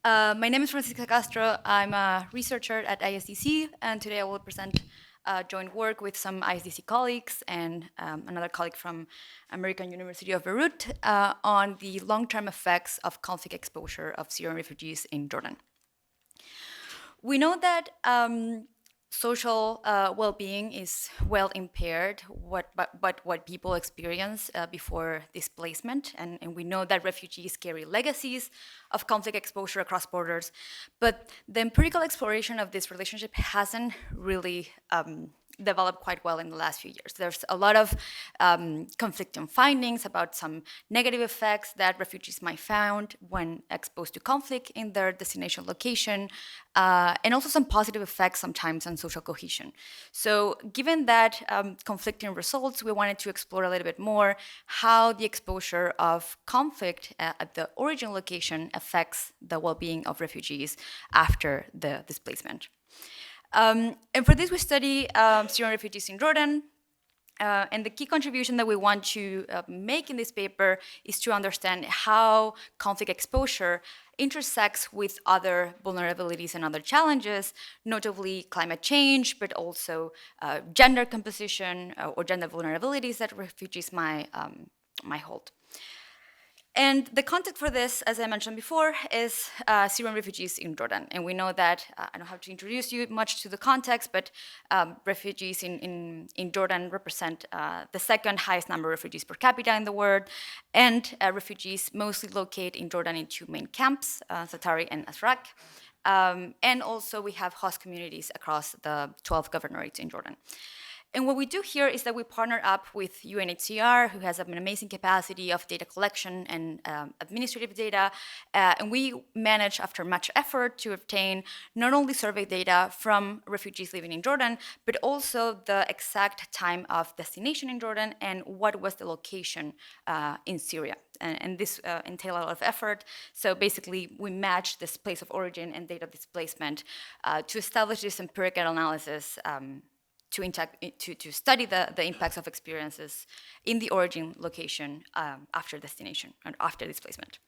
My name is Francisca Castro. I'm a researcher at ISDC, and today I will present joint work with some ISDC colleagues and another colleague from American University of Beirut on the long-term effects of conflict exposure of Syrian refugees in Jordan. We know that social well-being is well impaired, but what people experience before displacement, and we know that refugees carry legacies of conflict exposure across borders, but the empirical exploration of this relationship hasn't really developed quite well in the last few years. There's a lot of conflicting findings about some negative effects that refugees might find when exposed to conflict in their destination location, and also some positive effects sometimes on social cohesion. So given that conflicting results, we wanted to explore a little bit more how the exposure of conflict at the origin location affects the well-being of refugees after the displacement. And for this, we study Syrian refugees in Jordan. And the key contribution that we want to make in this paper is to understand how conflict exposure intersects with other vulnerabilities and other challenges, notably climate change, but also gender composition or gender vulnerabilities that refugees might hold. And the context for this, as I mentioned before, is Syrian refugees in Jordan. And we know that, I don't have to introduce you much to the context, but refugees in Jordan represent the second highest number of refugees per capita in the world. And refugees mostly locate in Jordan in two main camps, Zatari and Azraq. And also we have host communities across the 12 governorates in Jordan. And what we do here is that we partner up with UNHCR, who has an amazing capacity of data collection and administrative data. And we manage, after much effort, to obtain not only survey data from refugees living in Jordan, but also the exact time of destination in Jordan and what was the location in Syria. And this entails a lot of effort. So basically, we match this place of origin and date of displacement to establish this empirical analysis to study the impacts of experiences in the origin location after destination and after displacement.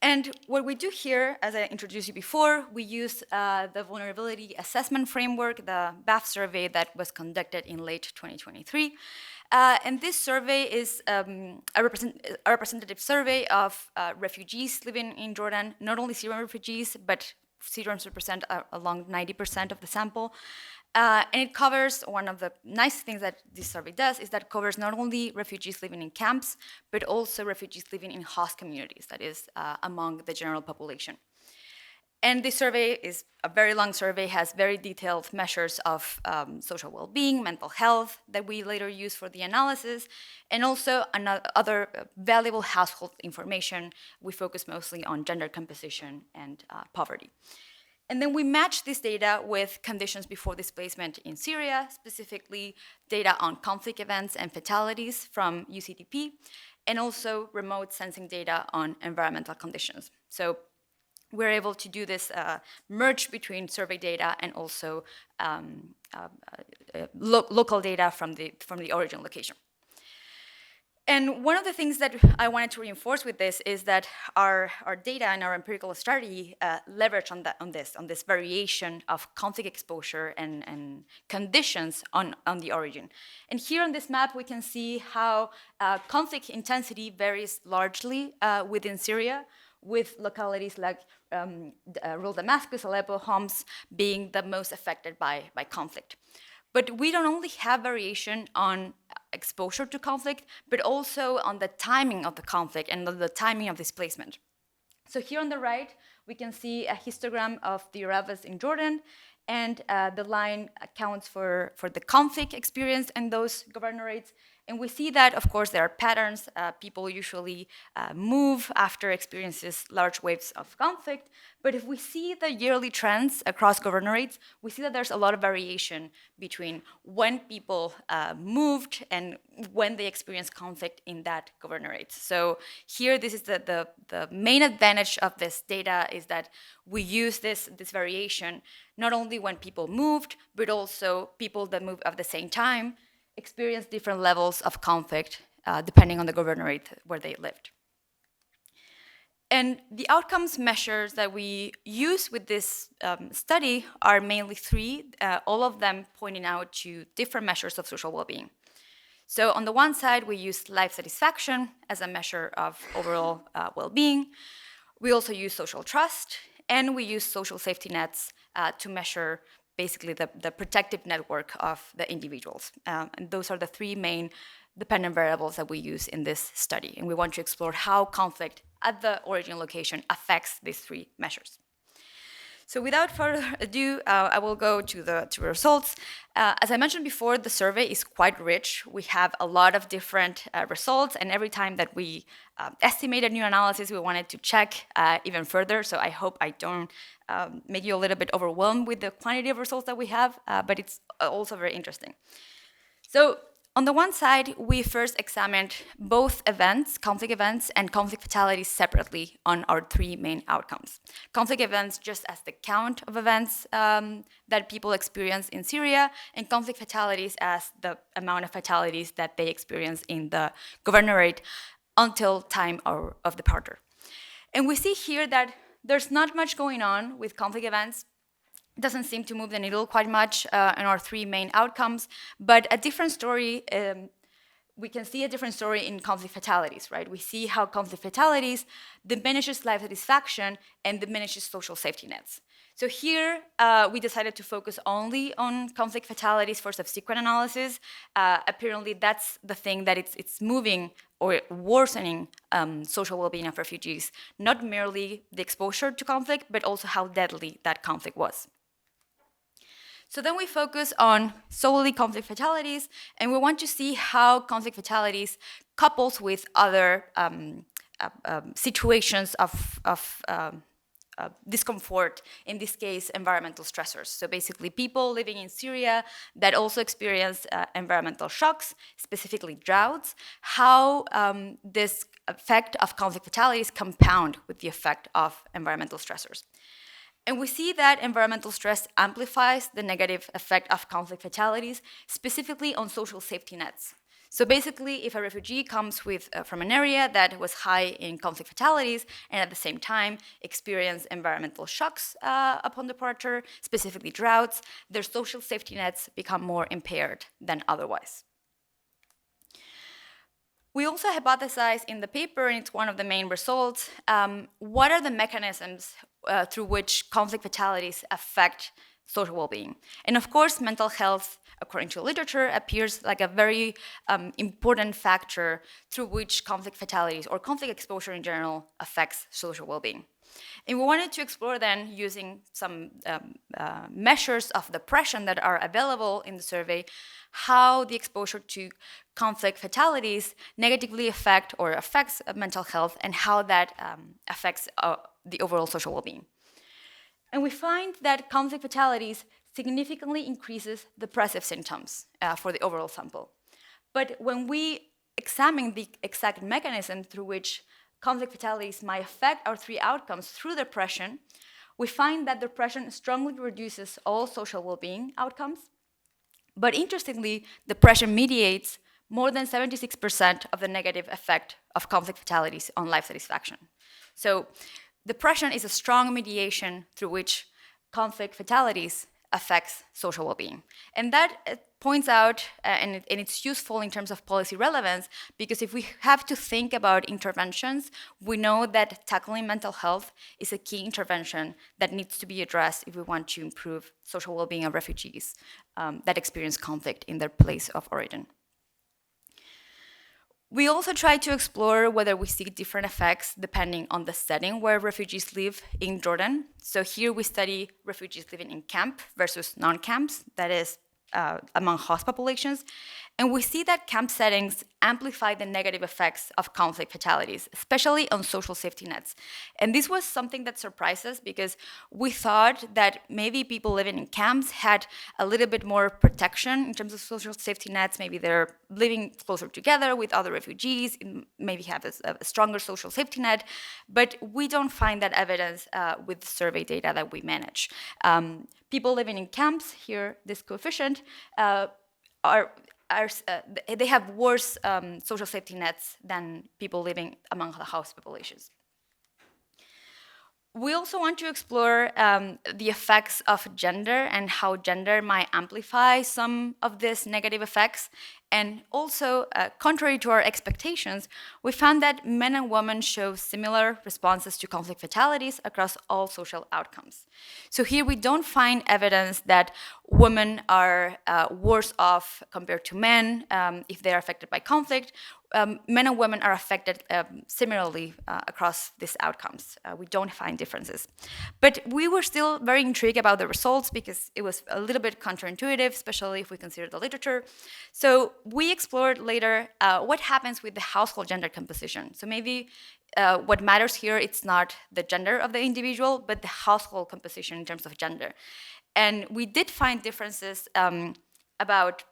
And what we do here, as I introduced you before, we use the vulnerability assessment framework, the BAF survey that was conducted in late 2023. And this survey is a representative survey of refugees living in Jordan, not only Syrian refugees, but Syrians represent along 90% of the sample. And it covers, one of the nice things that this survey does is that it covers not only refugees living in camps, but also refugees living in host communities, that is, among the general population. And this survey is a very long survey, has very detailed measures of social well-being, mental health that we later use for the analysis, and also other valuable household information. We focus mostly on gender composition and poverty. And then we match this data with conditions before displacement in Syria, specifically data on conflict events and fatalities from UCTP, and also remote sensing data on environmental conditions. So we're able to do this merge between survey data and also local data from the origin location. And one of the things that I wanted to reinforce with this is that our data and our empirical strategy leverage on this variation of conflict exposure and conditions on the origin. And here on this map, we can see how conflict intensity varies largely within Syria, with localities like rural Damascus, Aleppo, Homs being the most affected by conflict. But we don't only have variation on exposure to conflict, but also on the timing of the conflict and the timing of displacement. So here on the right, we can see a histogram of the arrivals in Jordan, and the line accounts for the conflict experienced in those governorates. And we see that, of course, there are patterns. People usually move after experiences large waves of conflict. But if we see the yearly trends across governorates, we see that there's a lot of variation between when people moved and when they experienced conflict in that governorate. So here, this is the main advantage of this data is that we use this variation not only when people moved, but also people that moved at the same time experience different levels of conflict depending on the governorate where they lived. And the outcomes measures that we use with this study are mainly three, all of them pointing out to different measures of social well-being. So on the one side, we use life satisfaction as a measure of overall well-being. We also use social trust, and we use social safety nets to measure basically the protective network of the individuals. And those are the three main dependent variables that we use in this study. And we want to explore how conflict at the origin location affects these three measures. So without further ado, I will go to the results. As I mentioned before, the survey is quite rich. We have a lot of different results, and every time that we estimate a new analysis, we wanted to check even further. So I hope I don't make you a little bit overwhelmed with the quantity of results that we have, but it's also very interesting. So on the one side, we first examined both events, conflict events and conflict fatalities separately on our three main outcomes. Conflict events just as the count of events that people experience in Syria, and conflict fatalities as the amount of fatalities that they experience in the governorate until time of departure. And we see here that there's not much going on with conflict events. It doesn't seem to move the needle quite much in our three main outcomes, but a different story, we can see a different story in conflict fatalities, right? We see how conflict fatalities diminishes life satisfaction and diminishes social safety nets. So here, we decided to focus only on conflict fatalities for subsequent analysis. Apparently, that's the thing that it's moving or worsening social well-being of refugees, not merely the exposure to conflict, but also how deadly that conflict was. So then we focus on solely conflict fatalities, and we want to see how conflict fatalities couples with other situations of discomfort, in this case, environmental stressors. So basically people living in Syria that also experience environmental shocks, specifically droughts, how this effect of conflict fatalities compound with the effect of environmental stressors. And we see that environmental stress amplifies the negative effect of conflict fatalities, specifically on social safety nets. So basically, if a refugee comes from an area that was high in conflict fatalities and at the same time experience environmental shocks upon departure, specifically droughts, their social safety nets become more impaired than otherwise. We also hypothesize in the paper, and it's one of the main results, what are the mechanisms through which conflict fatalities affect social well-being. And of course, mental health, according to literature, appears like a very important factor through which conflict fatalities or conflict exposure in general affects social well-being. And we wanted to explore then, using some measures of depression that are available in the survey, how the exposure to conflict fatalities negatively affects mental health, and how that affects the overall social well-being. And we find that conflict fatalities significantly increases depressive symptoms for the overall sample. But when we examine the exact mechanism through which conflict fatalities might affect our three outcomes through depression, we find that depression strongly reduces all social well-being outcomes. But interestingly, depression mediates more than 76% of the negative effect of conflict fatalities on life satisfaction. So depression is a strong mediation through which conflict fatalities affects social well-being. And that points out, and it's useful in terms of policy relevance, because if we have to think about interventions, we know that tackling mental health is a key intervention that needs to be addressed if we want to improve social well-being of refugees that experience conflict in their place of origin. We also try to explore whether we see different effects depending on the setting where refugees live in Jordan. So here we study refugees living in camp versus non-camps, that is, among host populations. And we see that camp settings amplify the negative effects of conflict fatalities, especially on social safety nets. And this was something that surprised us, because we thought that maybe people living in camps had a little bit more protection in terms of social safety nets. Maybe they're living closer together with other refugees, maybe have a stronger social safety net. But we don't find that evidence with the survey data that we manage. People living in camps, here this coefficient, they have worse social safety nets than people living among the host populations. We also want to explore the effects of gender and how gender might amplify some of these negative effects. And also, contrary to our expectations, we found that men and women show similar responses to conflict fatalities across all social outcomes. So here we don't find evidence that women are worse off compared to men if they are affected by conflict. Men and women are affected similarly across these outcomes. We don't find differences. But we were still very intrigued about the results because it was a little bit counterintuitive, especially if we consider the literature. So we explored later what happens with the household gender composition. So maybe what matters here, it's not the gender of the individual, but the household composition in terms of gender. And we did find differences about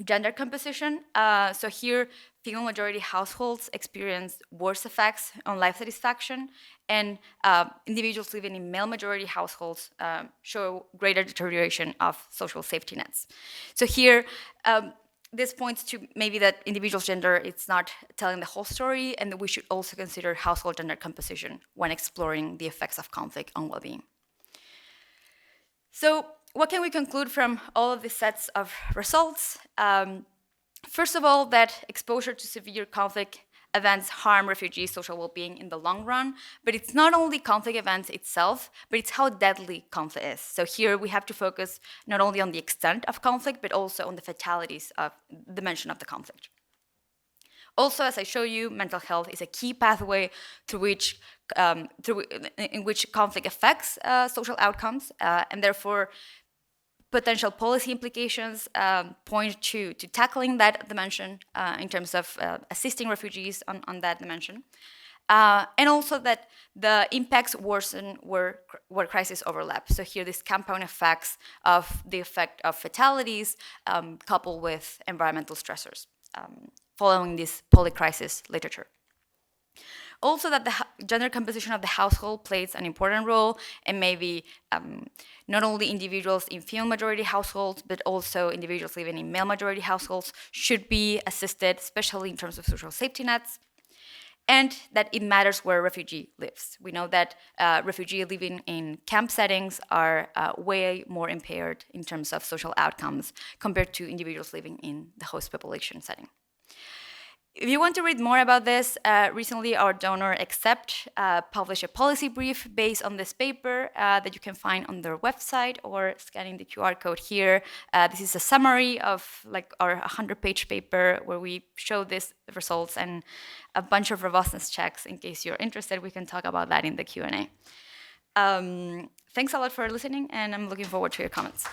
gender composition. So here, female majority households experience worse effects on life satisfaction, and individuals living in male majority households show greater deterioration of social safety nets. So here, this points to maybe that individual's gender, it's not telling the whole story, and that we should also consider household gender composition when exploring the effects of conflict on well-being. So what can we conclude from all of these sets of results? First of all, that exposure to severe conflict events harm refugees' social well-being in the long run, but it's not only conflict events itself, but it's how deadly conflict is. So here we have to focus not only on the extent of conflict, but also on the fatalities of dimension of the conflict. Also, as I show you, mental health is a key pathway through which in which conflict affects social outcomes, and therefore potential policy implications point to tackling that dimension in terms of assisting refugees on that dimension. And also that the impacts worsen where crises overlap. So here, these compound effects of the effect of fatalities coupled with environmental stressors, following this polycrisis literature. Also, that the gender composition of the household plays an important role, and maybe not only individuals in female majority households, but also individuals living in male majority households should be assisted, especially in terms of social safety nets, and that it matters where a refugee lives. We know that refugees living in camp settings are way more impaired in terms of social outcomes compared to individuals living in the host population setting. If you want to read more about this, recently our donor Accept published a policy brief based on this paper that you can find on their website or scanning the QR code here. This is a summary of like our 100-page paper where we show these results and a bunch of robustness checks. In case you're interested, we can talk about that in the Q&A. Thanks a lot for listening, and I'm looking forward to your comments.